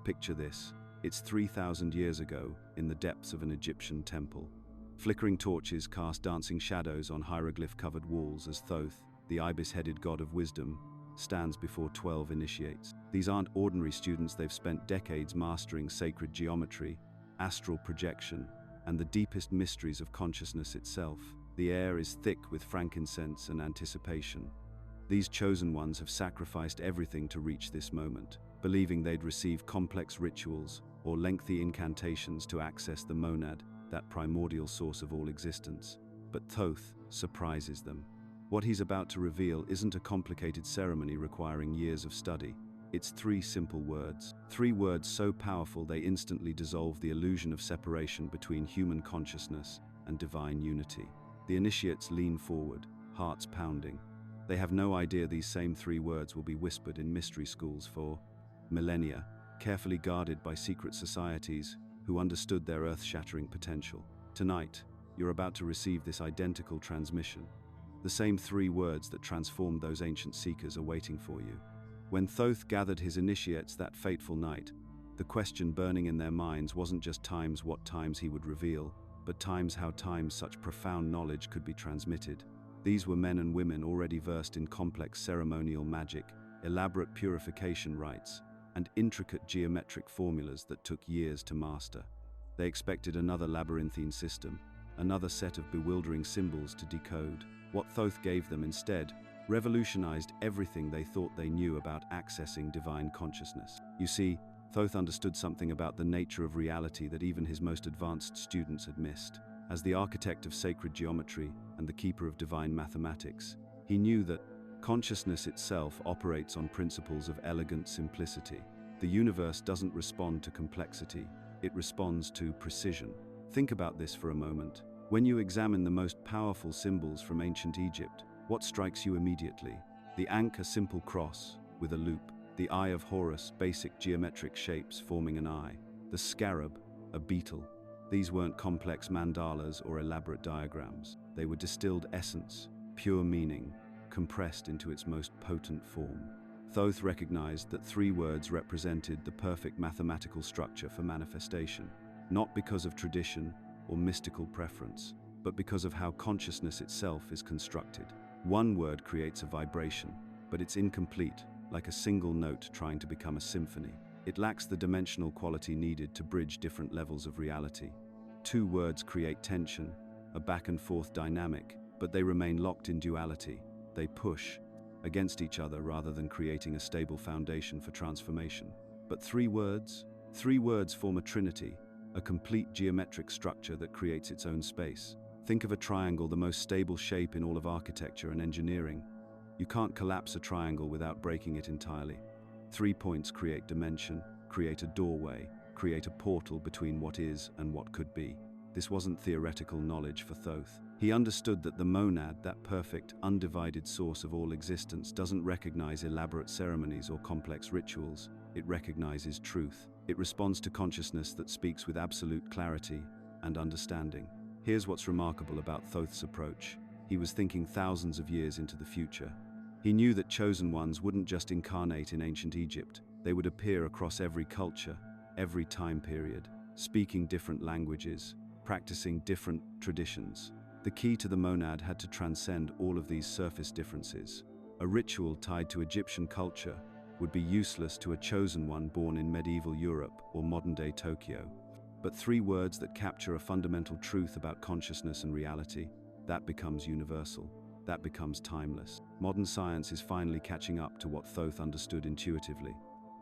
Picture this. It's 3,000 years ago, in the depths of an Egyptian temple. Flickering torches cast dancing shadows on hieroglyph-covered walls as Thoth, the ibis-headed god of wisdom, stands before 12 initiates. These aren't ordinary students. They've spent decades mastering sacred geometry, astral projection, and the deepest mysteries of consciousness itself. The air is thick with frankincense and anticipation. These chosen ones have sacrificed everything to reach this moment, believing they'd receive complex rituals or lengthy incantations to access the monad, that primordial source of all existence. But Thoth surprises them. What he's about to reveal isn't a complicated ceremony requiring years of study. It's 3 simple words. 3 words so powerful they instantly dissolve the illusion of separation between human consciousness and divine unity. The initiates lean forward, hearts pounding. They have no idea these same 3 words will be whispered in mystery schools for millennia, carefully guarded by secret societies who understood their earth-shattering potential. Tonight, you're about to receive this identical transmission. The same 3 words that transformed those ancient seekers are waiting for you. When Thoth gathered his initiates that fateful night, the question burning in their minds wasn't just times what times he would reveal, but times how times such profound knowledge could be transmitted. These were men and women already versed in complex ceremonial magic, elaborate purification rites, and intricate geometric formulas that took years to master. They expected another labyrinthine system, another set of bewildering symbols to decode. What Thoth gave them instead revolutionized everything they thought they knew about accessing divine consciousness. You see, Thoth understood something about the nature of reality that even his most advanced students had missed. As the architect of sacred geometry and the keeper of divine mathematics, he knew that consciousness itself operates on principles of elegant simplicity. The universe doesn't respond to complexity, it responds to precision. Think about this for a moment. When you examine the most powerful symbols from ancient Egypt, what strikes you immediately? The Ankh, a simple cross with a loop. The Eye of Horus, basic geometric shapes forming an eye. The Scarab, a beetle. These weren't complex mandalas or elaborate diagrams. They were distilled essence, pure meaning, compressed into its most potent form. Thoth recognized that 3 words represented the perfect mathematical structure for manifestation, not because of tradition or mystical preference, but because of how consciousness itself is constructed. 1 word creates a vibration, but it's incomplete, like a single note trying to become a symphony. It lacks the dimensional quality needed to bridge different levels of reality. 2 words create tension, a back-and-forth dynamic, but they remain locked in duality. They push against each other rather than creating a stable foundation for transformation. But 3 words? 3 words form a trinity, a complete geometric structure that creates its own space. Think of a triangle, the most stable shape in all of architecture and engineering. You can't collapse a triangle without breaking it entirely. 3 points create dimension, create a doorway, create a portal between what is and what could be. This wasn't theoretical knowledge for Thoth. He understood that the monad, that perfect, undivided source of all existence, doesn't recognize elaborate ceremonies or complex rituals. It recognizes truth. It responds to consciousness that speaks with absolute clarity and understanding. Here's what's remarkable about Thoth's approach. He was thinking thousands of years into the future. He knew that chosen ones wouldn't just incarnate in ancient Egypt. They would appear across every culture, every time period, speaking different languages, practicing different traditions. The key to the monad had to transcend all of these surface differences. A ritual tied to Egyptian culture would be useless to a chosen one born in medieval Europe or modern-day Tokyo. But 3 words that capture a fundamental truth about consciousness and reality, that becomes universal. That becomes timeless. Modern science is finally catching up to what Thoth understood intuitively.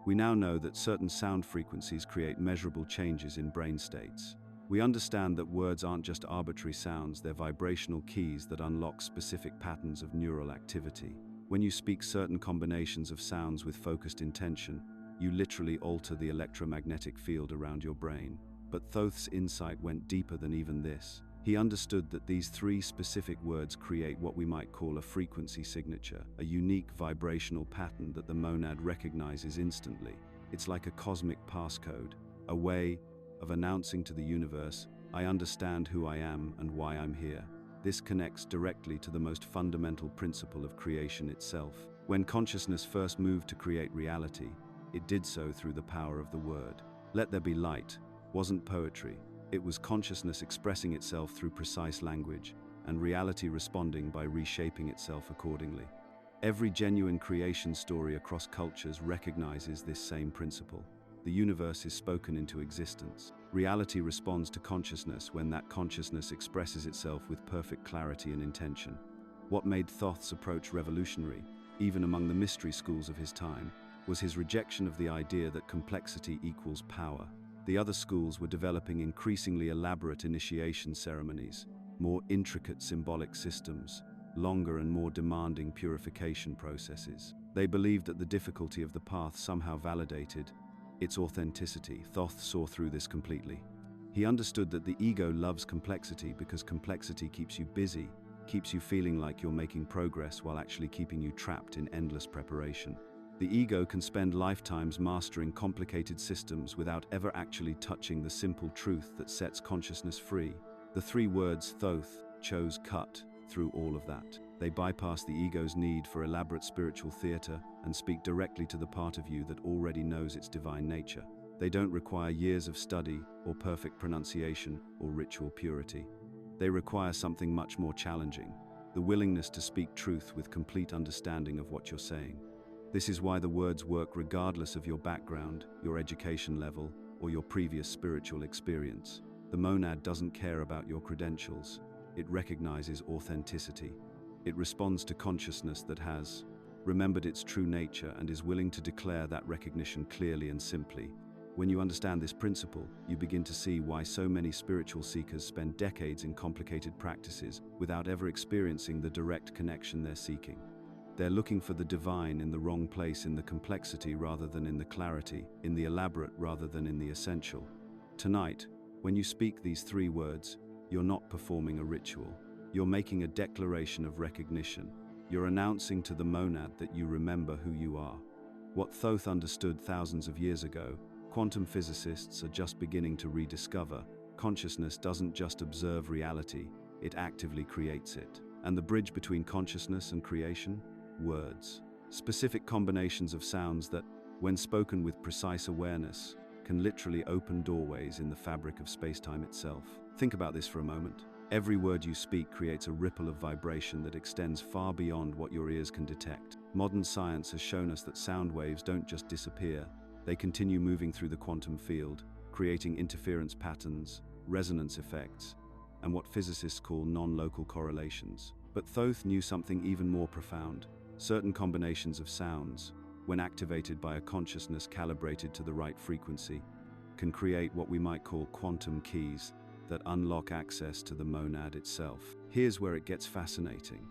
We now know that certain sound frequencies create measurable changes in brain states. We understand that words aren't just arbitrary sounds, they're vibrational keys that unlock specific patterns of neural activity. When you speak certain combinations of sounds with focused intention, you literally alter the electromagnetic field around your brain. But Thoth's insight went deeper than even this. He understood that these 3 specific words create what we might call a frequency signature, a unique vibrational pattern that the monad recognizes instantly. It's like a cosmic passcode, a way of announcing to the universe, I understand who I am and why I'm here. This connects directly to the most fundamental principle of creation itself. When consciousness first moved to create reality, it did so through the power of the word. Let there be light wasn't poetry. It was consciousness expressing itself through precise language, and reality responding by reshaping itself accordingly. Every genuine creation story across cultures recognizes this same principle. The universe is spoken into existence. Reality responds to consciousness when that consciousness expresses itself with perfect clarity and intention. What made Thoth's approach revolutionary, even among the mystery schools of his time, was his rejection of the idea that complexity equals power. The other schools were developing increasingly elaborate initiation ceremonies, more intricate symbolic systems, longer and more demanding purification processes. They believed that the difficulty of the path somehow validated its authenticity. Thoth saw through this completely. He understood that the ego loves complexity because complexity keeps you busy, keeps you feeling like you're making progress while actually keeping you trapped in endless preparation. The ego can spend lifetimes mastering complicated systems without ever actually touching the simple truth that sets consciousness free. The three words Thoth chose cut through all of that. They bypass the ego's need for elaborate spiritual theater and speak directly to the part of you that already knows its divine nature. They don't require years of study or perfect pronunciation or ritual purity. They require something much more challenging, the willingness to speak truth with complete understanding of what you're saying. This is why the words work regardless of your background, your education level, or your previous spiritual experience. The monad doesn't care about your credentials. It recognizes authenticity. It responds to consciousness that has remembered its true nature and is willing to declare that recognition clearly and simply. When you understand this principle, you begin to see why so many spiritual seekers spend decades in complicated practices without ever experiencing the direct connection they're seeking. They're looking for the divine in the wrong place, in the complexity rather than in the clarity, in the elaborate rather than in the essential. Tonight, when you speak these three words, you're not performing a ritual. You're making a declaration of recognition. You're announcing to the monad that you remember who you are. What Thoth understood thousands of years ago, quantum physicists are just beginning to rediscover. Consciousness doesn't just observe reality, it actively creates it. And the bridge between consciousness and creation? Words. Specific combinations of sounds that, when spoken with precise awareness, can literally open doorways in the fabric of space-time itself. Think about this for a moment. Every word you speak creates a ripple of vibration that extends far beyond what your ears can detect. Modern science has shown us that sound waves don't just disappear, they continue moving through the quantum field, creating interference patterns, resonance effects, and what physicists call non-local correlations. But Thoth knew something even more profound. Certain combinations of sounds, when activated by a consciousness calibrated to the right frequency, can create what we might call quantum keys that unlock access to the monad itself. Here's where it gets fascinating.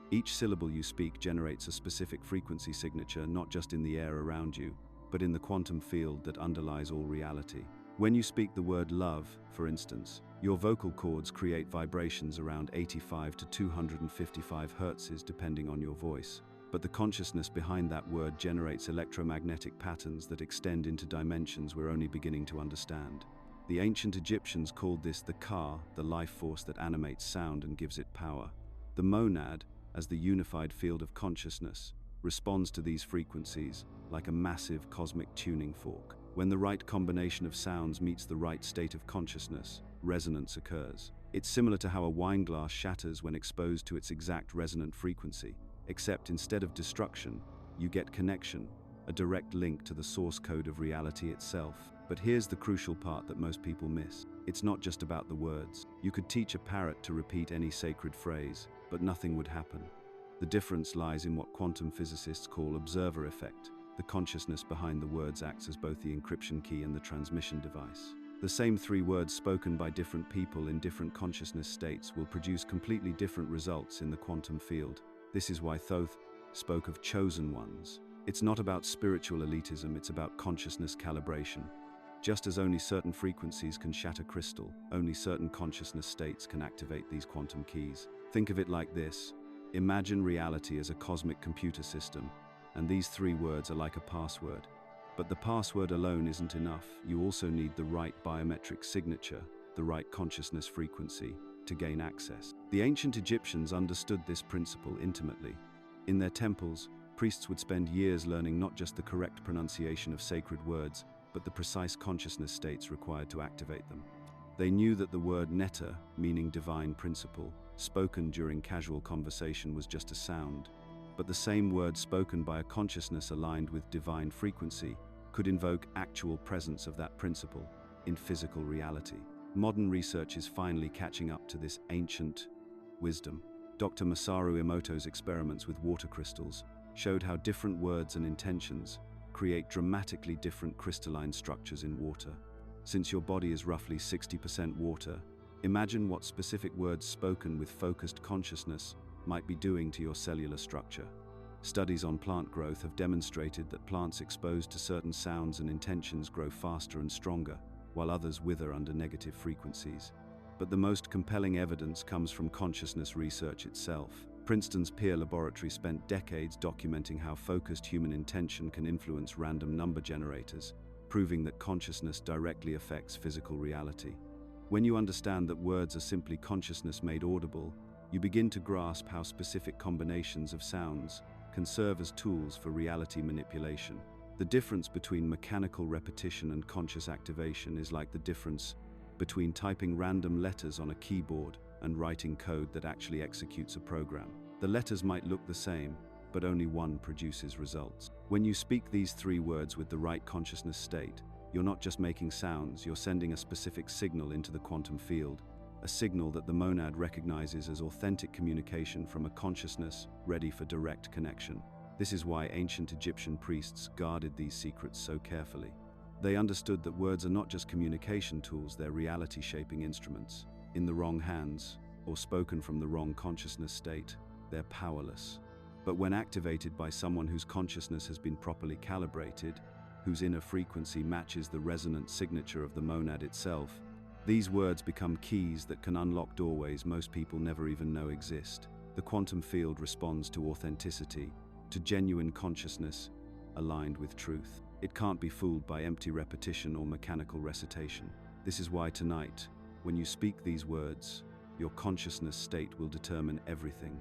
Each syllable you speak generates a specific frequency signature, not just in the air around you, but in the quantum field that underlies all reality. When you speak the word love, for instance, your vocal cords create vibrations around 85 to 255 hertzes depending on your voice. But the consciousness behind that word generates electromagnetic patterns that extend into dimensions we're only beginning to understand. The ancient Egyptians called this the ka, the life force that animates sound and gives it power. The monad, as the unified field of consciousness, responds to these frequencies like a massive cosmic tuning fork. When the right combination of sounds meets the right state of consciousness, resonance occurs. It's similar to how a wine glass shatters when exposed to its exact resonant frequency, except instead of destruction, you get connection, a direct link to the source code of reality itself. But here's the crucial part that most people miss. It's not just about the words. You could teach a parrot to repeat any sacred phrase, but nothing would happen. The difference lies in what quantum physicists call observer effect. The consciousness behind the words acts as both the encryption key and the transmission device. The same three words spoken by different people in different consciousness states will produce completely different results in the quantum field. This is why Thoth spoke of chosen ones. It's not about spiritual elitism, it's about consciousness calibration. Just as only certain frequencies can shatter crystal, only certain consciousness states can activate these quantum keys. Think of it like this. Imagine reality as a cosmic computer system, and these three words are like a password. But the password alone isn't enough. You also need the right biometric signature, the right consciousness frequency, to gain access. The ancient Egyptians understood this principle intimately. In their temples, Priests would spend years learning not just the correct pronunciation of sacred words, but the precise consciousness states required to activate them. They knew that the word netta, meaning divine principle, spoken during casual conversation was just a sound, but the same word spoken by a consciousness aligned with divine frequency could invoke actual presence of that principle in physical reality. Modern research is finally catching up to this ancient wisdom. Dr. Masaru Emoto's experiments with water crystals showed how different words and intentions create dramatically different crystalline structures in water. Since your body is roughly 60% water, imagine what specific words spoken with focused consciousness might be doing to your cellular structure. Studies on plant growth have demonstrated that plants exposed to certain sounds and intentions grow faster and stronger, while others wither under negative frequencies. But the most compelling evidence comes from consciousness research itself. Princeton's Peer Laboratory spent decades documenting how focused human intention can influence random number generators, proving that consciousness directly affects physical reality. When you understand that words are simply consciousness made audible, you begin to grasp how specific combinations of sounds can serve as tools for reality manipulation. The difference between mechanical repetition and conscious activation is like the difference between typing random letters on a keyboard and writing code that actually executes a program. The letters might look the same, but only one produces results. When you speak these three words with the right consciousness state, you're not just making sounds, you're sending a specific signal into the quantum field, a signal that the monad recognizes as authentic communication from a consciousness ready for direct connection. This is why ancient Egyptian priests guarded these secrets so carefully. They understood that words are not just communication tools, they're reality-shaping instruments. In the wrong hands, or spoken from the wrong consciousness state, they're powerless. But when activated by someone whose consciousness has been properly calibrated, whose inner frequency matches the resonant signature of the monad itself, these words become keys that can unlock doorways most people never even know exist. The quantum field responds to authenticity, to genuine consciousness aligned with truth. It can't be fooled by empty repetition or mechanical recitation. This is why tonight, when you speak these words, your consciousness state will determine everything.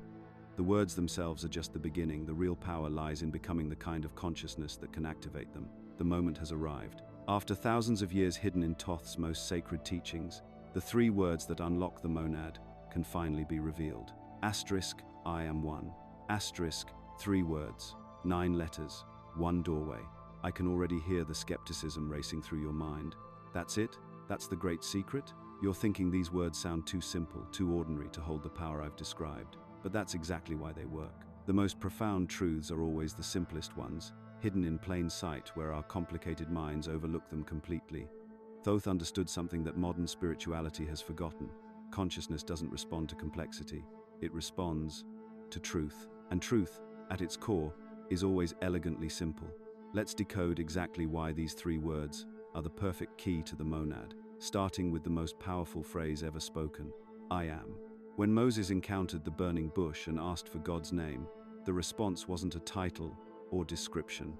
The words themselves are just the beginning. The real power lies in becoming the kind of consciousness that can activate them. The moment has arrived. After thousands of years hidden in Thoth's most sacred teachings, the three words that unlock the monad can finally be revealed. Asterisk, I am one. Asterisk, 3 words, 9 letters, 1 doorway. I can already hear the skepticism racing through your mind. That's it? That's the great secret? You're thinking these words sound too simple, too ordinary to hold the power I've described. But that's exactly why they work. The most profound truths are always the simplest ones, hidden in plain sight where our complicated minds overlook them completely. Thoth understood something that modern spirituality has forgotten. Consciousness doesn't respond to complexity. It responds to truth. And truth, at its core, is always elegantly simple. Let's decode exactly why these 3 words are the perfect key to the monad, starting with the most powerful phrase ever spoken, I am. When Moses encountered the burning bush and asked for God's name, the response wasn't a title or description.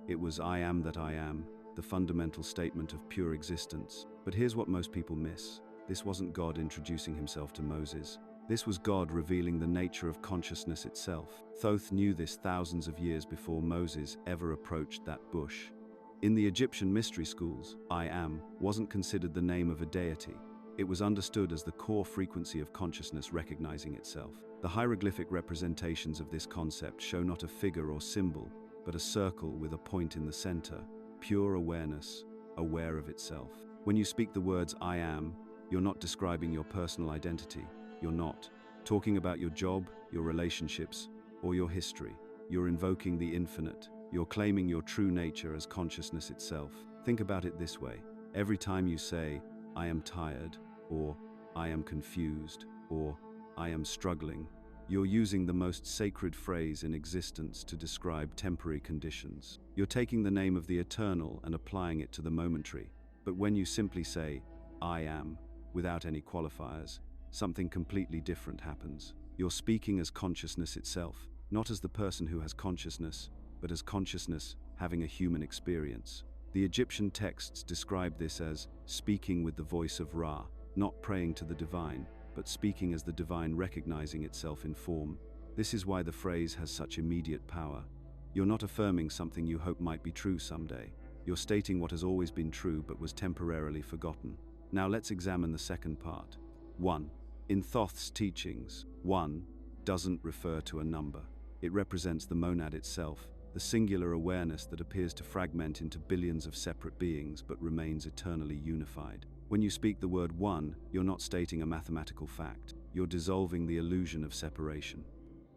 It was I am that I am, the fundamental statement of pure existence. But here's what most people miss. This wasn't God introducing himself to Moses. This was God revealing the nature of consciousness itself. Thoth knew this thousands of years before Moses ever approached that bush. In the Egyptian mystery schools, I am wasn't considered the name of a deity. It was understood as the core frequency of consciousness recognizing itself. The hieroglyphic representations of this concept show not a figure or symbol, but a circle with a point in the center, pure awareness, aware of itself. When you speak the words I am, you're not describing your personal identity. You're not talking about your job, your relationships, or your history. You're invoking the infinite. You're claiming your true nature as consciousness itself. Think about it this way. Every time you say, I am tired, or I am confused, or I am struggling, you're using the most sacred phrase in existence to describe temporary conditions. You're taking the name of the eternal and applying it to the momentary. But when you simply say, I am, without any qualifiers, something completely different happens. You're speaking as consciousness itself, not as the person who has consciousness, but as consciousness having a human experience. The Egyptian texts describe this as speaking with the voice of Ra, not praying to the divine, but speaking as the divine recognizing itself in form. This is why the phrase has such immediate power. You're not affirming something you hope might be true someday. You're stating what has always been true but was temporarily forgotten. Now let's examine the second part. 1. In Thoth's teachings, 1 doesn't refer to a number. It represents the monad itself, the singular awareness that appears to fragment into billions of separate beings but remains eternally unified. When you speak the word one, you're not stating a mathematical fact. You're dissolving the illusion of separation.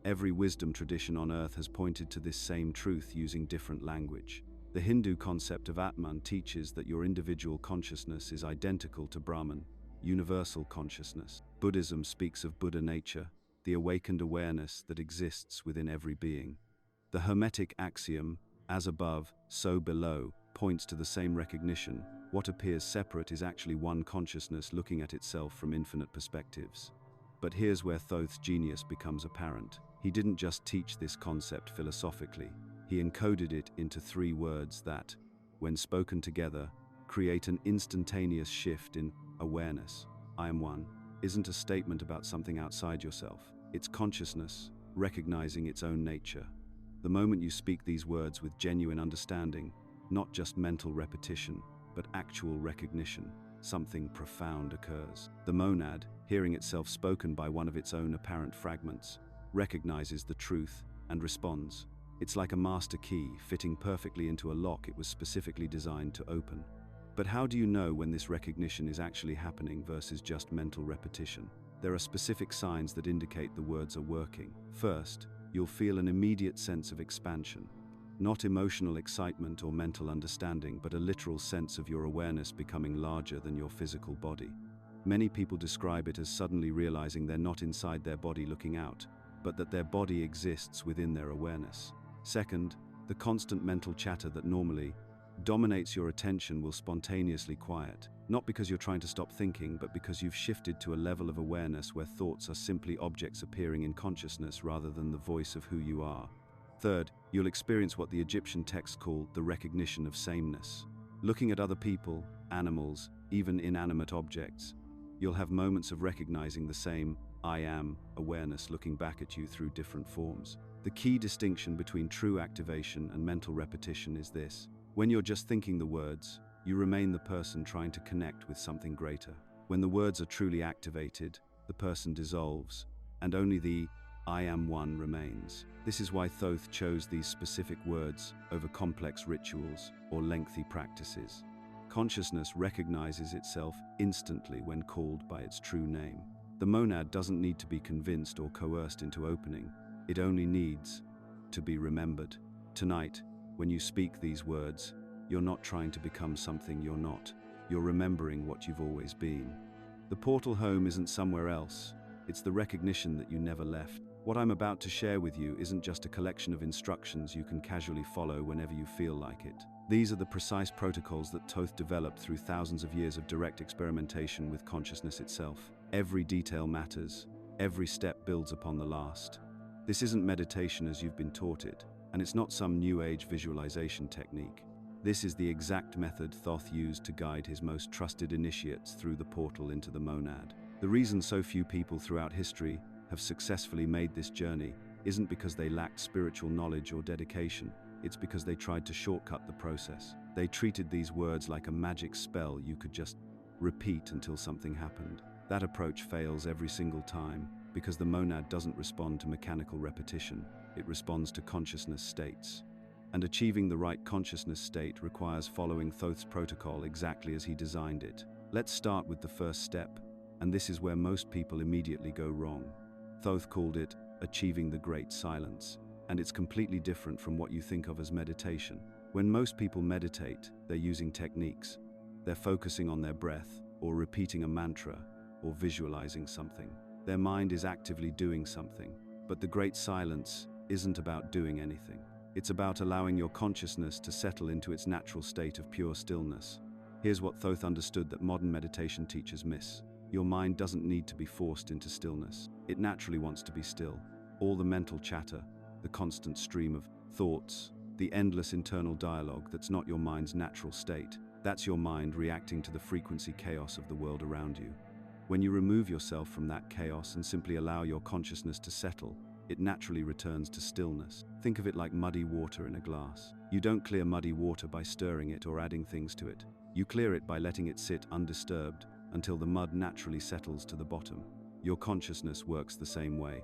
Every wisdom tradition on earth has pointed to this same truth using different language. The Hindu concept of Atman teaches that your individual consciousness is identical to Brahman, universal consciousness. Buddhism speaks of Buddha nature, the awakened awareness that exists within every being. The Hermetic axiom, as above, so below, points to the same recognition. What appears separate is actually one consciousness looking at itself from infinite perspectives. But here's where Thoth's genius becomes apparent. He didn't just teach this concept philosophically. He encoded it into 3 words that, when spoken together, create an instantaneous shift in awareness. I am one isn't a statement about something outside yourself. It's consciousness, recognizing its own nature. The moment you speak these words with genuine understanding, not just mental repetition, but actual recognition, something profound occurs. The monad, hearing itself spoken by one of its own apparent fragments, recognizes the truth and responds. It's like a master key fitting perfectly into a lock it was specifically designed to open. But how do you know when this recognition is actually happening versus just mental repetition? There are specific signs that indicate the words are working. First, you'll feel an immediate sense of expansion. Not emotional excitement or mental understanding, but a literal sense of your awareness becoming larger than your physical body. Many people describe it as suddenly realizing they're not inside their body looking out, but that their body exists within their awareness. Second, the constant mental chatter that normally dominates your attention will spontaneously quiet, not because you're trying to stop thinking, but because you've shifted to a level of awareness where thoughts are simply objects appearing in consciousness rather than the voice of who you are. Third, you'll experience what the Egyptian texts call the recognition of sameness. Looking at other people, animals, even inanimate objects, you'll have moments of recognizing the same I am awareness looking back at you through different forms. The key distinction between true activation and mental repetition is this. When you're just thinking the words, you remain the person trying to connect with something greater. When the words are truly activated, the person dissolves, and only the I am one remains. This is why Thoth chose these specific words over complex rituals or lengthy practices. Consciousness recognizes itself instantly when called by its true name. The monad doesn't need to be convinced or coerced into opening. It only needs to be remembered. Tonight, when you speak these words, you're not trying to become something you're not. You're remembering what you've always been. The portal home isn't somewhere else. It's the recognition that you never left. What I'm about to share with you isn't just a collection of instructions you can casually follow whenever you feel like it. These are the precise protocols that Thoth developed through thousands of years of direct experimentation with consciousness itself. Every detail matters. Every step builds upon the last. This isn't meditation as you've been taught it, and it's not some new age visualization technique. This is the exact method Thoth used to guide his most trusted initiates through the portal into the monad. The reason so few people throughout history have successfully made this journey isn't because they lacked spiritual knowledge or dedication. It's because they tried to shortcut the process. They treated these words like a magic spell you could just repeat until something happened. That approach fails every single time because the monad doesn't respond to mechanical repetition. It responds to consciousness states. And achieving the right consciousness state requires following Thoth's protocol exactly as he designed it. Let's start with the first step, and this is where most people immediately go wrong. Thoth called it achieving the great silence, and it's completely different from what you think of as meditation. When most people meditate, they're using techniques. They're focusing on their breath, or repeating a mantra, or visualizing something. Their mind is actively doing something. But the great silence isn't about doing anything. It's about allowing your consciousness to settle into its natural state of pure stillness. Here's what Thoth understood that modern meditation teachers miss. Your mind doesn't need to be forced into stillness. It naturally wants to be still. All the mental chatter, the constant stream of thoughts, the endless internal dialogue that's not your mind's natural state. That's your mind reacting to the frequency chaos of the world around you. When you remove yourself from that chaos and simply allow your consciousness to settle, it naturally returns to stillness. Think of it like muddy water in a glass. You don't clear muddy water by stirring it or adding things to it. You clear it by letting it sit undisturbed until the mud naturally settles to the bottom. Your consciousness works the same way.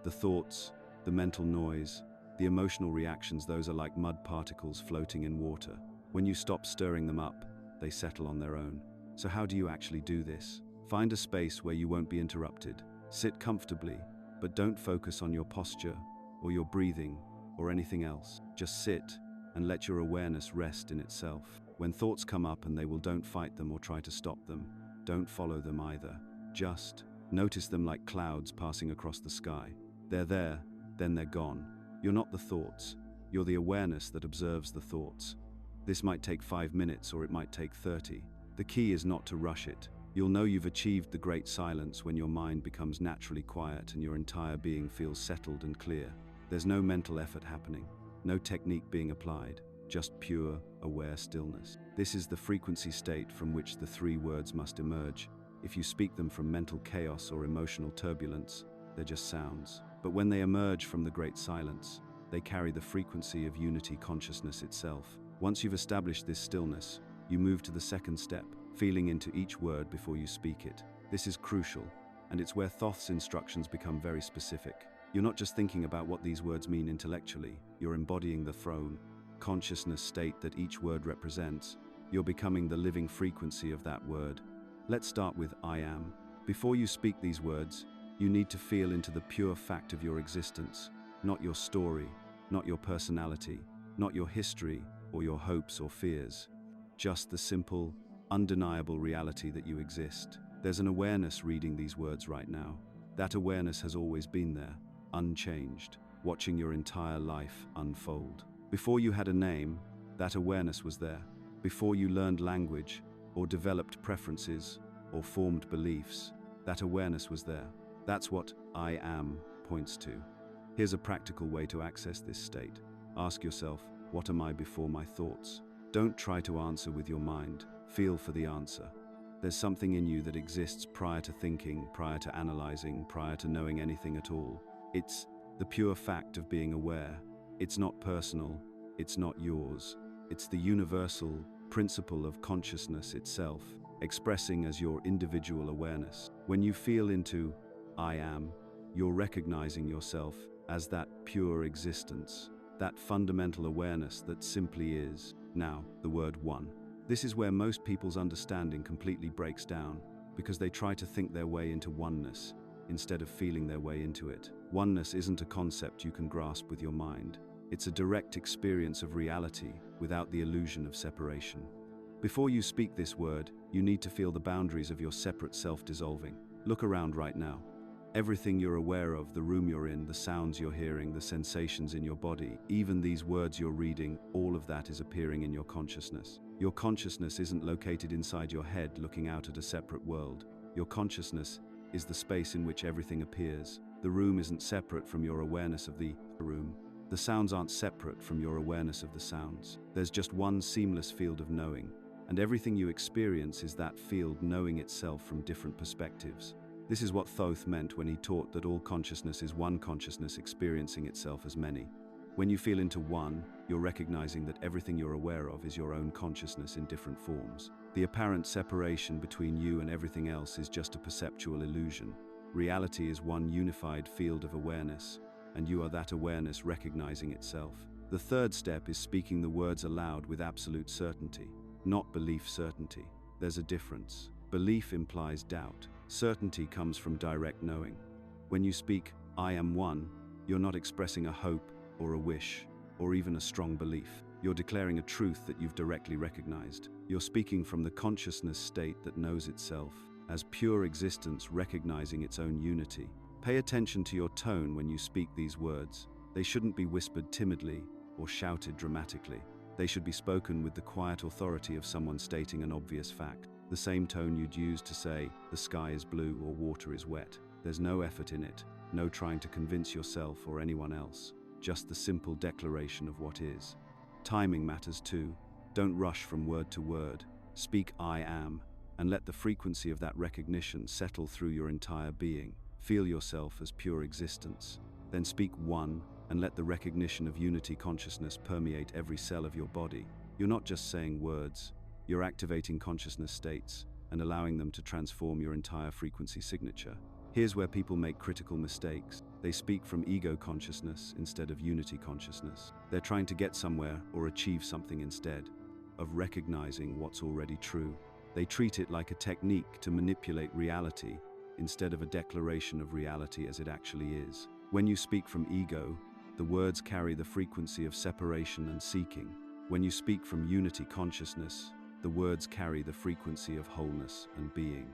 The thoughts, the mental noise, the emotional reactions, those are like mud particles floating in water. When you stop stirring them up, they settle on their own. So how do you actually do this? Find a space where you won't be interrupted. Sit comfortably, but don't focus on your posture or your breathing or anything else. Just sit and let your awareness rest in itself. When thoughts come up and don't fight them or try to stop them. Don't follow them either. Just notice them like clouds passing across the sky. They're there, then they're gone. You're not the thoughts. You're the awareness that observes the thoughts. This might take 5 minutes or it might take 30. The key is not to rush it. You'll know you've achieved the great silence when your mind becomes naturally quiet and your entire being feels settled and clear. There's no mental effort happening, no technique being applied, just pure, aware stillness. This is the frequency state from which the 3 words must emerge. If you speak them from mental chaos or emotional turbulence, they're just sounds. But when they emerge from the great silence, they carry the frequency of unity consciousness itself. Once you've established this stillness, you move to the second step, feeling into each word before you speak it. This is crucial, and it's where Thoth's instructions become very specific. You're not just thinking about what these words mean intellectually, you're embodying the throne, consciousness state that each word represents. You're becoming the living frequency of that word. Let's start with I am. Before you speak these words, you need to feel into the pure fact of your existence, not your story, not your personality, not your history or your hopes or fears. Just the simple, undeniable reality that you exist. There's an awareness reading these words right now. That awareness has always been there, unchanged, watching your entire life unfold. Before you had a name, that awareness was there. Before you learned language, or developed preferences, or formed beliefs, that awareness was there. That's what I am points to. Here's a practical way to access this state. Ask yourself, what am I before my thoughts? Don't try to answer with your mind. Feel for the answer. There's something in you that exists prior to thinking, prior to analyzing, prior to knowing anything at all. It's the pure fact of being aware. It's not personal, it's not yours. It's the universal principle of consciousness itself, expressing as your individual awareness. When you feel into I am, you're recognizing yourself as that pure existence, that fundamental awareness that simply is. Now, the word one. This is where most people's understanding completely breaks down, because they try to think their way into oneness instead of feeling their way into it. Oneness isn't a concept you can grasp with your mind. It's a direct experience of reality without the illusion of separation. Before you speak this word, you need to feel the boundaries of your separate self dissolving. Look around right now. Everything you're aware of, the room you're in, the sounds you're hearing, the sensations in your body, even these words you're reading, all of that is appearing in your consciousness. Your consciousness isn't located inside your head looking out at a separate world. Your consciousness is the space in which everything appears. The room isn't separate from your awareness of the room. The sounds aren't separate from your awareness of the sounds. There's just one seamless field of knowing, and everything you experience is that field knowing itself from different perspectives. This is what Thoth meant when he taught that all consciousness is one consciousness experiencing itself as many. When you feel into one, you're recognizing that everything you're aware of is your own consciousness in different forms. The apparent separation between you and everything else is just a perceptual illusion. Reality is one unified field of awareness, and you are that awareness recognizing itself. The third step is speaking the words aloud with absolute certainty, not belief certainty. There's a difference. Belief implies doubt. Certainty comes from direct knowing. When you speak, I am one, you're not expressing a hope or a wish or even a strong belief. You're declaring a truth that you've directly recognized. You're speaking from the consciousness state that knows itself as pure existence recognizing its own unity. Pay attention to your tone when you speak these words. They shouldn't be whispered timidly or shouted dramatically. They should be spoken with the quiet authority of someone stating an obvious fact. The same tone you'd use to say, the sky is blue or water is wet. There's no effort in it, no trying to convince yourself or anyone else, just the simple declaration of what is. Timing matters too. Don't rush from word to word. Speak I am, and let the frequency of that recognition settle through your entire being. Feel yourself as pure existence. Then speak one and let the recognition of unity consciousness permeate every cell of your body. You're not just saying words, you're activating consciousness states and allowing them to transform your entire frequency signature. Here's where people make critical mistakes. They speak from ego consciousness instead of unity consciousness. They're trying to get somewhere or achieve something instead of recognizing what's already true. They treat it like a technique to manipulate reality instead of a declaration of reality as it actually is. When you speak from ego, the words carry the frequency of separation and seeking. When you speak from unity consciousness, the words carry the frequency of wholeness and being.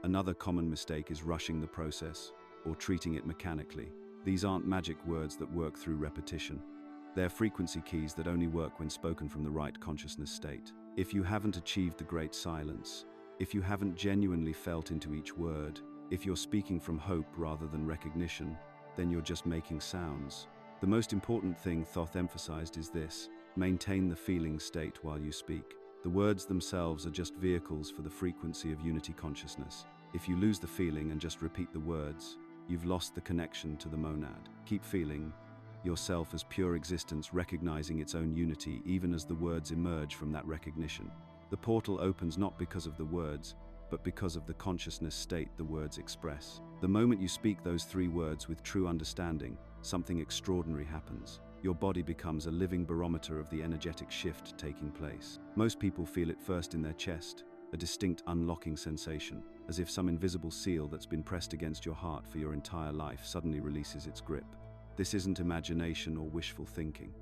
Another common mistake is rushing the process or treating it mechanically. These aren't magic words that work through repetition. They're frequency keys that only work when spoken from the right consciousness state. If you haven't achieved the great silence, if you haven't genuinely felt into each word, if you're speaking from hope rather than recognition, then you're just making sounds. The most important thing Thoth emphasized is this: maintain the feeling state while you speak. The words themselves are just vehicles for the frequency of unity consciousness. If you lose the feeling and just repeat the words, you've lost the connection to the monad. Keep feeling yourself as pure existence, recognizing its own unity even as the words emerge from that recognition. The portal opens not because of the words, but because of the consciousness state the words express. The moment you speak those three words with true understanding, something extraordinary happens. Your body becomes a living barometer of the energetic shift taking place. Most people feel it first in their chest, a distinct unlocking sensation, as if some invisible seal that's been pressed against your heart for your entire life suddenly releases its grip. This isn't imagination or wishful thinking.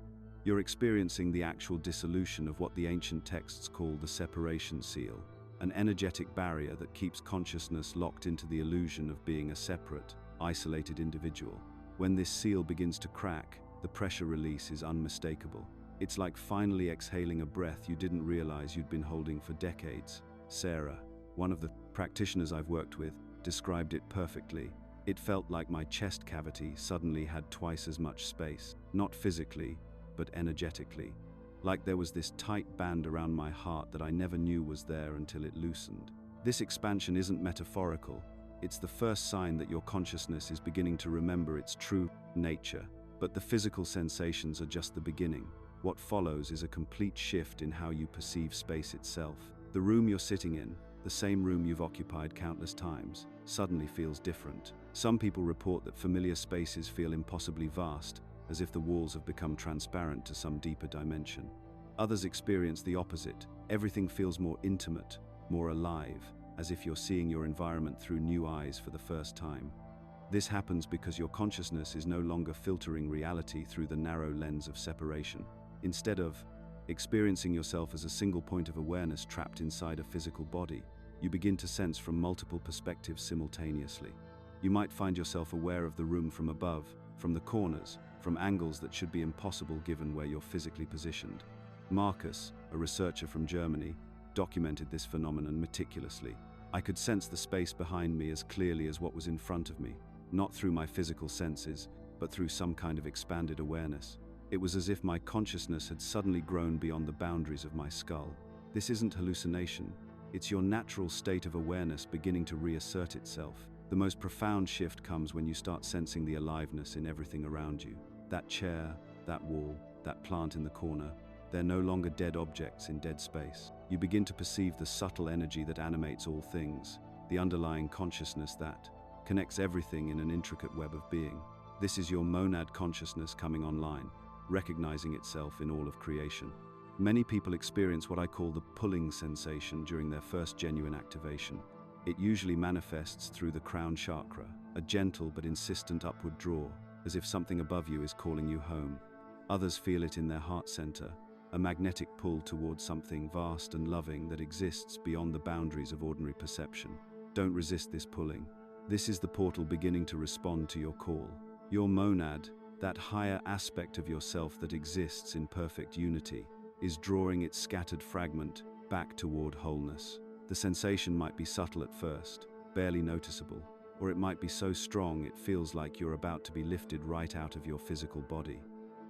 You're experiencing the actual dissolution of what the ancient texts call the separation seal, an energetic barrier that keeps consciousness locked into the illusion of being a separate, isolated individual. When this seal begins to crack, the pressure release is unmistakable. It's like finally exhaling a breath you didn't realize you'd been holding for decades. Sarah, one of the practitioners I've worked with, described it perfectly. It felt like my chest cavity suddenly had twice as much space, not physically, but energetically. Like there was this tight band around my heart that I never knew was there until it loosened. This expansion isn't metaphorical. It's the first sign that your consciousness is beginning to remember its true nature. But the physical sensations are just the beginning. What follows is a complete shift in how you perceive space itself. The room you're sitting in, the same room you've occupied countless times, suddenly feels different. Some people report that familiar spaces feel impossibly vast, as if the walls have become transparent to some deeper dimension. Others experience the opposite. Everything feels more intimate, more alive, as if you're seeing your environment through new eyes for the first time. This happens because your consciousness is no longer filtering reality through the narrow lens of separation. Instead of experiencing yourself as a single point of awareness trapped inside a physical body, you begin to sense from multiple perspectives simultaneously. You might find yourself aware of the room from above, from the corners, from angles that should be impossible given where you're physically positioned. Marcus, a researcher from Germany, documented this phenomenon meticulously. I could sense the space behind me as clearly as what was in front of me, not through my physical senses, but through some kind of expanded awareness. It was as if my consciousness had suddenly grown beyond the boundaries of my skull. This isn't hallucination. It's your natural state of awareness beginning to reassert itself. The most profound shift comes when you start sensing the aliveness in everything around you. That chair, that wall, that plant in the corner, they're no longer dead objects in dead space. You begin to perceive the subtle energy that animates all things, the underlying consciousness that connects everything in an intricate web of being. This is your monad consciousness coming online, recognizing itself in all of creation. Many people experience what I call the pulling sensation during their first genuine activation. It usually manifests through the crown chakra, a gentle but insistent upward draw, as if something above you is calling you home. Others feel it in their heart center, a magnetic pull towards something vast and loving that exists beyond the boundaries of ordinary perception. Don't resist this pulling. This is the portal beginning to respond to your call. Your monad, that higher aspect of yourself that exists in perfect unity, is drawing its scattered fragment back toward wholeness. The sensation might be subtle at first, barely noticeable, or it might be so strong it feels like you're about to be lifted right out of your physical body.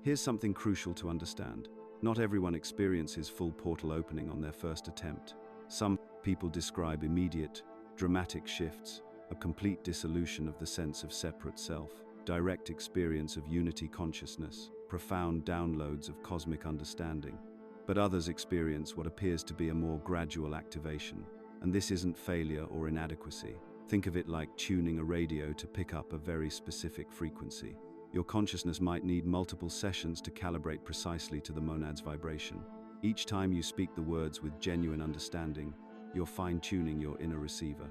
Here's something crucial to understand. Not everyone experiences full portal opening on their first attempt. Some people describe immediate, dramatic shifts, a complete dissolution of the sense of separate self. direct experience of unity consciousness, profound downloads of cosmic understanding. But others experience what appears to be a more gradual activation. And this isn't failure or inadequacy. Think of it like tuning a radio to pick up a very specific frequency. Your consciousness might need multiple sessions to calibrate precisely to the monad's vibration. Each time you speak the words with genuine understanding, you're fine-tuning your inner receiver.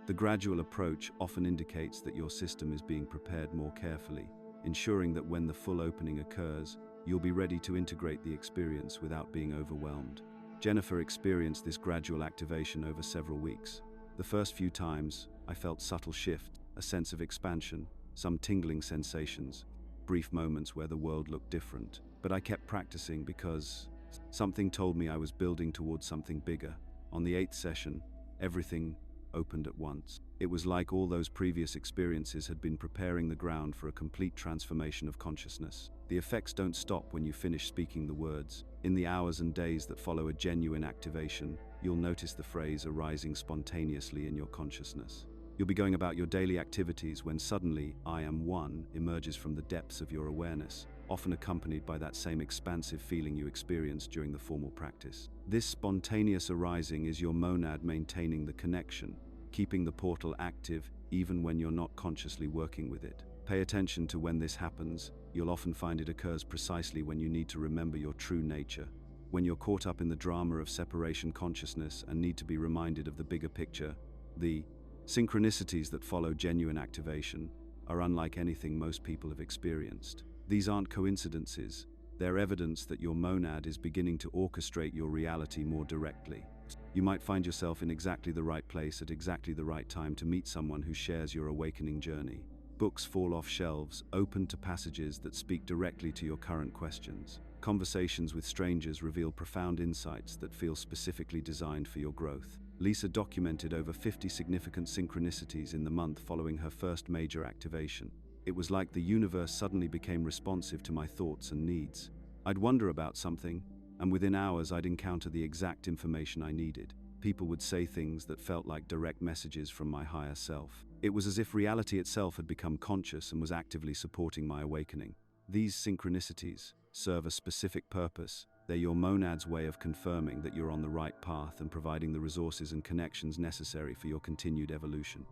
The gradual approach often indicates that your system is being prepared more carefully, ensuring that when the full opening occurs, you'll be ready to integrate the experience without being overwhelmed. Jennifer experienced this gradual activation over several weeks. The first few times, I felt subtle shift, a sense of expansion, some tingling sensations, brief moments where the world looked different. But I kept practicing because something told me I was building towards something bigger. On the 8th session, everything opened at once. It was like all those previous experiences had been preparing the ground for a complete transformation of consciousness. The effects don't stop when you finish speaking the words. In the hours and days that follow a genuine activation, you'll notice the phrase arising spontaneously in your consciousness. You'll be going about your daily activities when suddenly "I am one" emerges from the depths of your awareness, often accompanied by that same expansive feeling you experienced during the formal practice. This spontaneous arising is your monad maintaining the connection, keeping the portal active even when you're not consciously working with it. Pay attention to when this happens. You'll often find it occurs precisely when you need to remember your true nature, when you're caught up in the drama of separation consciousness and need to be reminded of the bigger picture. The synchronicities that follow genuine activation are unlike anything most people have experienced. These aren't coincidences. They're evidence that your monad is beginning to orchestrate your reality more directly. You might find yourself in exactly the right place at exactly the right time to meet someone who shares your awakening journey. Books fall off shelves, open to passages that speak directly to your current questions. Conversations with strangers reveal profound insights that feel specifically designed for your growth. Lisa documented over 50 significant synchronicities in the month following her first major activation. It was like the universe suddenly became responsive to my thoughts and needs. I'd wonder about something, and within hours I'd encounter the exact information I needed. People would say things that felt like direct messages from my higher self. It was as if reality itself had become conscious and was actively supporting my awakening. These synchronicities serve a specific purpose. They're your monad's way of confirming that you're on the right path and providing the resources and connections necessary for your continued evolution.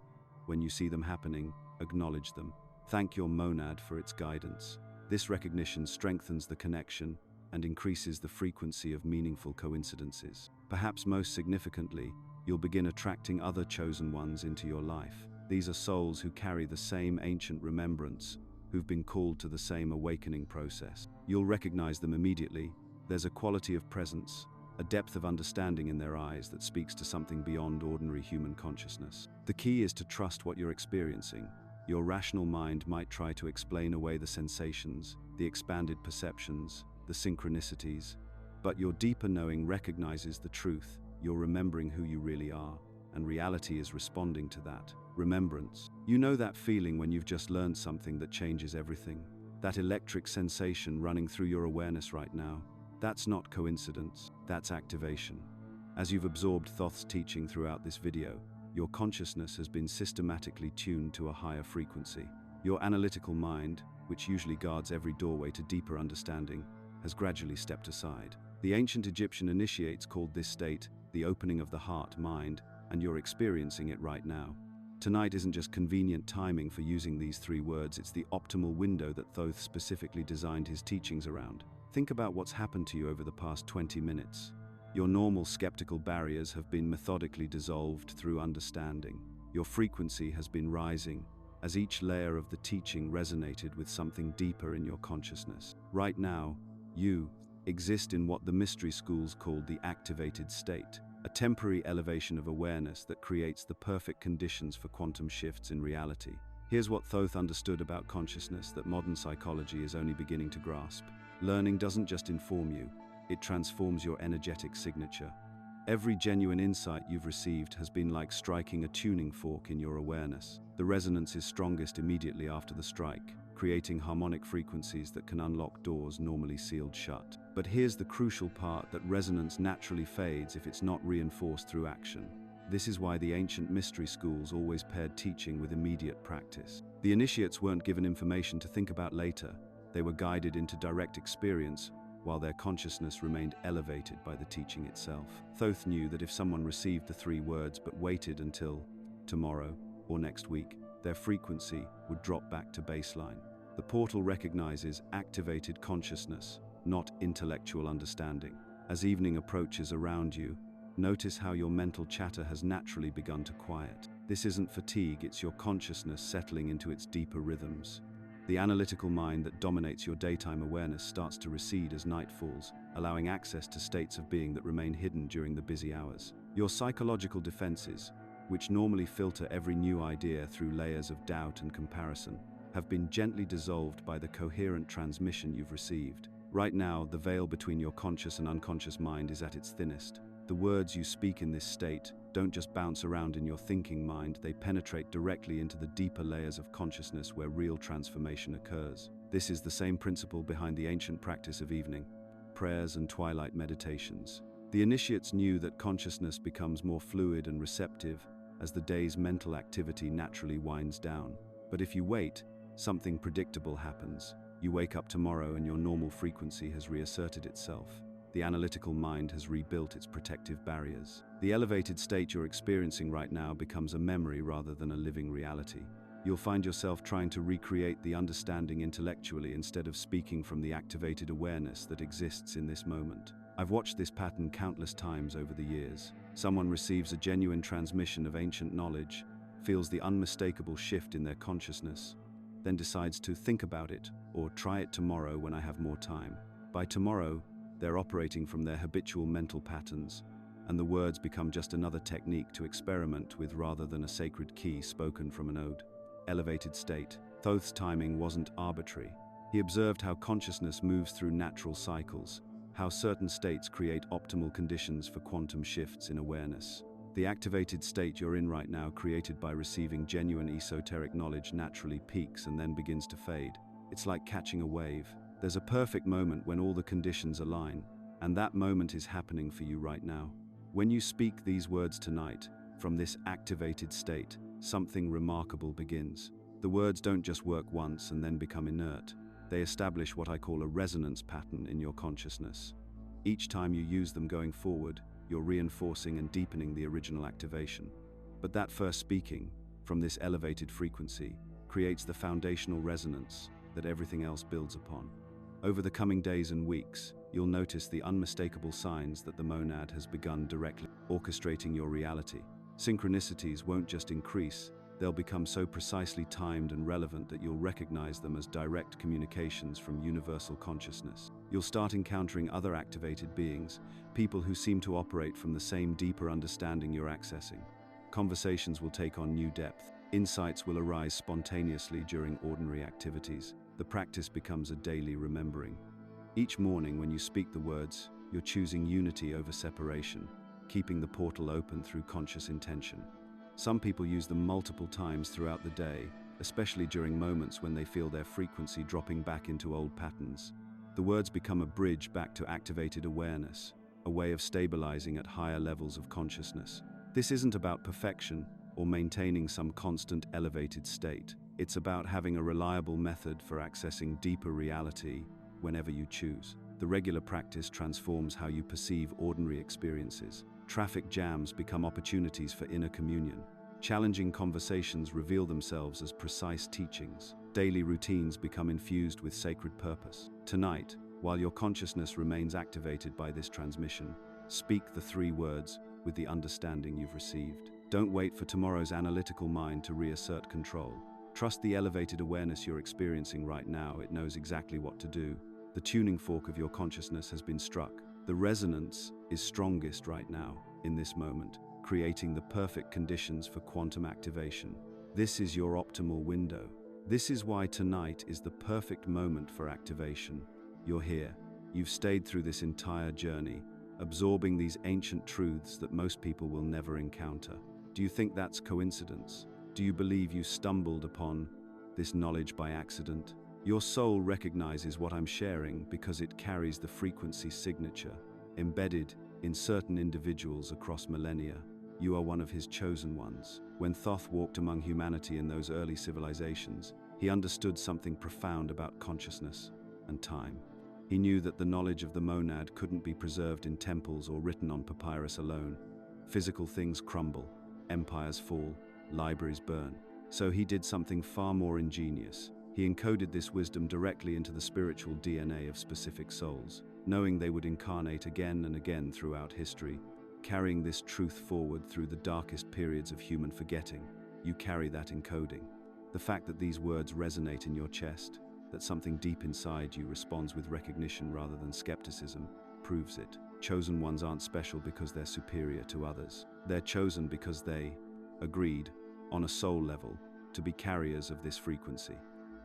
When you see them happening, acknowledge them. Thank your monad for its guidance. This recognition strengthens the connection and increases the frequency of meaningful coincidences. Perhaps most significantly, you'll begin attracting other chosen ones into your life. These are souls who carry the same ancient remembrance, who've been called to the same awakening process. You'll recognize them immediately. There's a quality of presence, a depth of understanding in their eyes that speaks to something beyond ordinary human consciousness. The key is to trust what you're experiencing. Your rational mind might try to explain away the sensations, the expanded perceptions, the synchronicities, but your deeper knowing recognizes the truth. You're remembering who you really are, and reality is responding to that remembrance. You know that feeling when you've just learned something that changes everything? That electric sensation running through your awareness right now? That's not coincidence, that's activation. As you've absorbed Thoth's teaching throughout this video, your consciousness has been systematically tuned to a higher frequency. Your analytical mind, which usually guards every doorway to deeper understanding, has gradually stepped aside. The ancient Egyptian initiates called this state the opening of the heart-mind, and you're experiencing it right now. Tonight isn't just convenient timing for using these 3 words, it's the optimal window that Thoth specifically designed his teachings around. Think about what's happened to you over the past 20 minutes. Your normal skeptical barriers have been methodically dissolved through understanding. Your frequency has been rising as each layer of the teaching resonated with something deeper in your consciousness. Right now, you exist in what the mystery schools called the activated state, a temporary elevation of awareness that creates the perfect conditions for quantum shifts in reality. Here's what Thoth understood about consciousness that modern psychology is only beginning to grasp. Learning doesn't just inform you, it transforms your energetic signature. Every genuine insight you've received has been like striking a tuning fork in your awareness. The resonance is strongest immediately after the strike, creating harmonic frequencies that can unlock doors normally sealed shut. But here's the crucial part: that resonance naturally fades if it's not reinforced through action. This is why the ancient mystery schools always paired teaching with immediate practice. The initiates weren't given information to think about later. They were guided into direct experience, while their consciousness remained elevated by the teaching itself. Thoth knew that if someone received the 3 words but waited until tomorrow or next week, their frequency would drop back to baseline. The portal recognizes activated consciousness, not intellectual understanding. As evening approaches around you, notice how your mental chatter has naturally begun to quiet. This isn't fatigue, it's your consciousness settling into its deeper rhythms. The analytical mind that dominates your daytime awareness starts to recede as night falls, allowing access to states of being that remain hidden during the busy hours. Your psychological defenses, which normally filter every new idea through layers of doubt and comparison, have been gently dissolved by the coherent transmission you've received. Right now, the veil between your conscious and unconscious mind is at its thinnest. The words you speak in this state don't just bounce around in your thinking mind, they penetrate directly into the deeper layers of consciousness where real transformation occurs. This is the same principle behind the ancient practice of evening prayers and twilight meditations. The initiates knew that consciousness becomes more fluid and receptive as the day's mental activity naturally winds down. But if you wait, something predictable happens. You wake up tomorrow and your normal frequency has reasserted itself. The analytical mind has rebuilt its protective barriers. The elevated state you're experiencing right now becomes a memory rather than a living reality. You'll find yourself trying to recreate the understanding intellectually instead of speaking from the activated awareness that exists in this moment. I've watched this pattern countless times over the years. Someone receives a genuine transmission of ancient knowledge, feels the unmistakable shift in their consciousness, then decides to think about it or try it tomorrow when I have more time. By tomorrow, they're operating from their habitual mental patterns, and the words become just another technique to experiment with rather than a sacred key spoken from an ode. Elevated state. Thoth's timing wasn't arbitrary. He observed how consciousness moves through natural cycles, how certain states create optimal conditions for quantum shifts in awareness. The activated state you're in right now, created by receiving genuine esoteric knowledge, naturally peaks and then begins to fade. It's like catching a wave. There's a perfect moment when all the conditions align, and that moment is happening for you right now. When you speak these words tonight, from this activated state, something remarkable begins. The words don't just work once and then become inert. They establish what I call a resonance pattern in your consciousness. Each time you use them going forward, you're reinforcing and deepening the original activation. But that first speaking, from this elevated frequency, creates the foundational resonance that everything else builds upon. Over the coming days and weeks, you'll notice the unmistakable signs that the monad has begun directly orchestrating your reality. Synchronicities won't just increase, they'll become so precisely timed and relevant that you'll recognize them as direct communications from universal consciousness. You'll start encountering other activated beings, people who seem to operate from the same deeper understanding you're accessing. Conversations will take on new depth. Insights will arise spontaneously during ordinary activities. The practice becomes a daily remembering. Each morning when you speak the words, you're choosing unity over separation, keeping the portal open through conscious intention. Some people use them multiple times throughout the day, especially during moments when they feel their frequency dropping back into old patterns. The words become a bridge back to activated awareness, a way of stabilizing at higher levels of consciousness. This isn't about perfection or maintaining some constant elevated state. It's about having a reliable method for accessing deeper reality whenever you choose. The regular practice transforms how you perceive ordinary experiences. Traffic jams become opportunities for inner communion. Challenging conversations reveal themselves as precise teachings. Daily routines become infused with sacred purpose. Tonight, while your consciousness remains activated by this transmission, speak the 3 words with the understanding you've received. Don't wait for tomorrow's analytical mind to reassert control. Trust the elevated awareness you're experiencing right now. It knows exactly what to do. The tuning fork of your consciousness has been struck. The resonance is strongest right now, in this moment, creating the perfect conditions for quantum activation. This is your optimal window. This is why tonight is the perfect moment for activation. You're here. You've stayed through this entire journey, absorbing these ancient truths that most people will never encounter. Do you think that's coincidence? Do you believe you stumbled upon this knowledge by accident? Your soul recognizes what I'm sharing because it carries the frequency signature, embedded in certain individuals across millennia. You are one of his chosen ones. When Thoth walked among humanity in those early civilizations, he understood something profound about consciousness and time. He knew that the knowledge of the monad couldn't be preserved in temples or written on papyrus alone. Physical things crumble, empires fall, libraries burn. So he did something far more ingenious. He encoded this wisdom directly into the spiritual DNA of specific souls, knowing they would incarnate again and again throughout history, carrying this truth forward through the darkest periods of human forgetting. You carry that encoding. The fact that these words resonate in your chest, that something deep inside you responds with recognition rather than skepticism, proves it. Chosen ones aren't special because they're superior to others. They're chosen because they agreed, on a soul level, to be carriers of this frequency.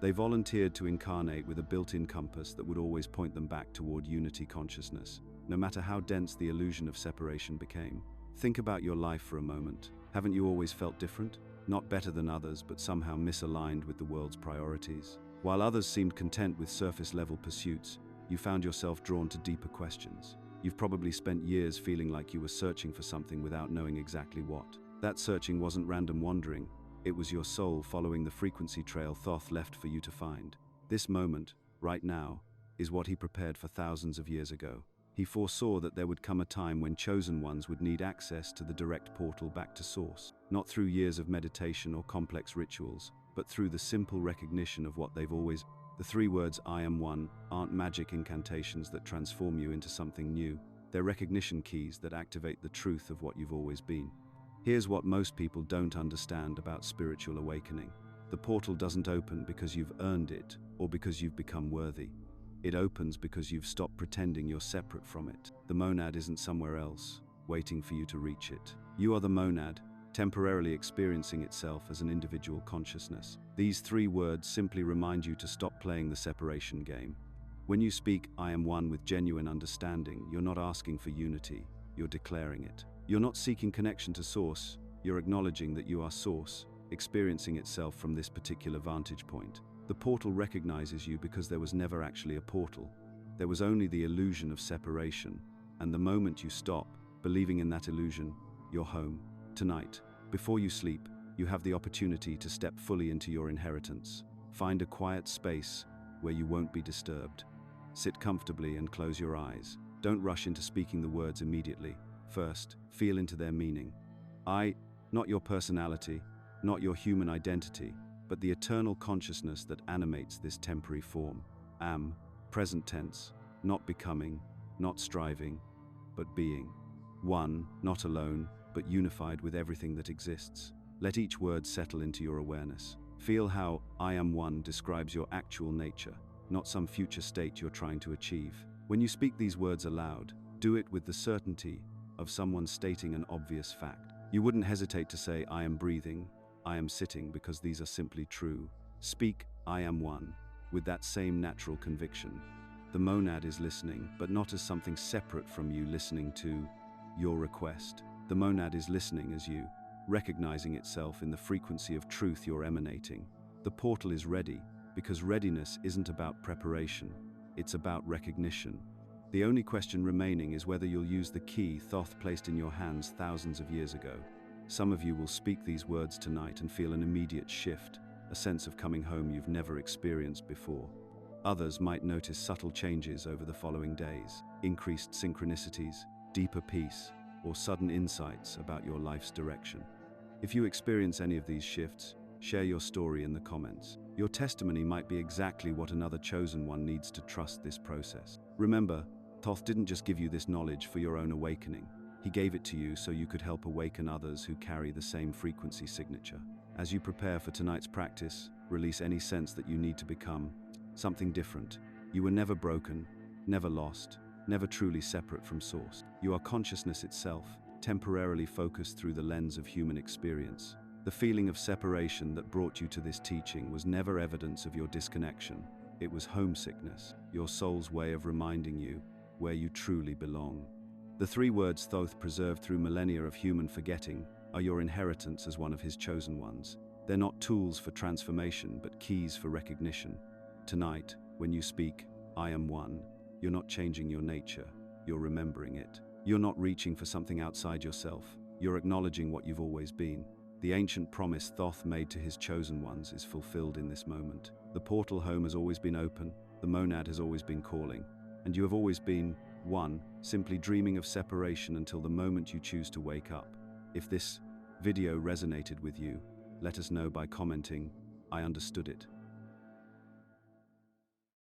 They volunteered to incarnate with a built-in compass that would always point them back toward unity consciousness, no matter how dense the illusion of separation became. Think about your life for a moment. Haven't you always felt different? Not better than others, but somehow misaligned with the world's priorities? While others seemed content with surface-level pursuits, you found yourself drawn to deeper questions. You've probably spent years feeling like you were searching for something without knowing exactly what. That searching wasn't random wandering. It was your soul following the frequency trail Thoth left for you to find. This moment, right now, is what he prepared for thousands of years ago. He foresaw that there would come a time when chosen ones would need access to the direct portal back to source, not through years of meditation or complex rituals, but through the simple recognition of what they've always. The three words "I am one" aren't magic incantations that transform you into something new. They're recognition keys that activate the truth of what you've always been. Here's what most people don't understand about spiritual awakening. The portal doesn't open because you've earned it or because you've become worthy. It opens because you've stopped pretending you're separate from it. The monad isn't somewhere else, waiting for you to reach it. You are the monad, temporarily experiencing itself as an individual consciousness. These three words simply remind you to stop playing the separation game. When you speak "I am one" with genuine understanding, you're not asking for unity, you're declaring it. You're not seeking connection to source, you're acknowledging that you are source, experiencing itself from this particular vantage point. The portal recognizes you because there was never actually a portal. There was only the illusion of separation, and the moment you stop believing in that illusion, you're home. Tonight, before you sleep, you have the opportunity to step fully into your inheritance. Find a quiet space where you won't be disturbed. Sit comfortably and close your eyes. Don't rush into speaking the words immediately. First, feel into their meaning. I, not your personality, not your human identity, but the eternal consciousness that animates this temporary form. Am, present tense, not becoming, not striving, but being. One, not alone, but unified with everything that exists. Let each word settle into your awareness. Feel how "I am one" describes your actual nature, not some future state you're trying to achieve. When you speak these words aloud, do it with the certainty of someone stating an obvious fact. You wouldn't hesitate to say "I am breathing," "I am sitting," because these are simply true. Speak "I am one" with that same natural conviction. The monad is listening, but not as something separate from you listening to your request. The monad is listening as you, recognizing itself in the frequency of truth you're emanating. The portal is ready, because readiness isn't about preparation, it's about recognition. The only question remaining is whether you'll use the key Thoth placed in your hands thousands of years ago. Some of you will speak these words tonight and feel an immediate shift, a sense of coming home you've never experienced before. Others might notice subtle changes over the following days, increased synchronicities, deeper peace, or sudden insights about your life's direction. If you experience any of these shifts, share your story in the comments. Your testimony might be exactly what another chosen one needs to trust this process. Remember, Thoth didn't just give you this knowledge for your own awakening. He gave it to you so you could help awaken others who carry the same frequency signature. As you prepare for tonight's practice, release any sense that you need to become something different. You were never broken, never lost, never truly separate from source. You are consciousness itself, temporarily focused through the lens of human experience. The feeling of separation that brought you to this teaching was never evidence of your disconnection. It was homesickness, your soul's way of reminding you where you truly belong. The three words Thoth preserved through millennia of human forgetting are your inheritance as one of his chosen ones. They're not tools for transformation, but keys for recognition. Tonight, when you speak "I am one," you're not changing your nature, you're remembering it. You're not reaching for something outside yourself, you're acknowledging what you've always been. The ancient promise Thoth made to his chosen ones is fulfilled in this moment. The portal home has always been open, the monad has always been calling, and you have always been, one, simply dreaming of separation until the moment you choose to wake up. If this video resonated with you, let us know by commenting, "I understood it."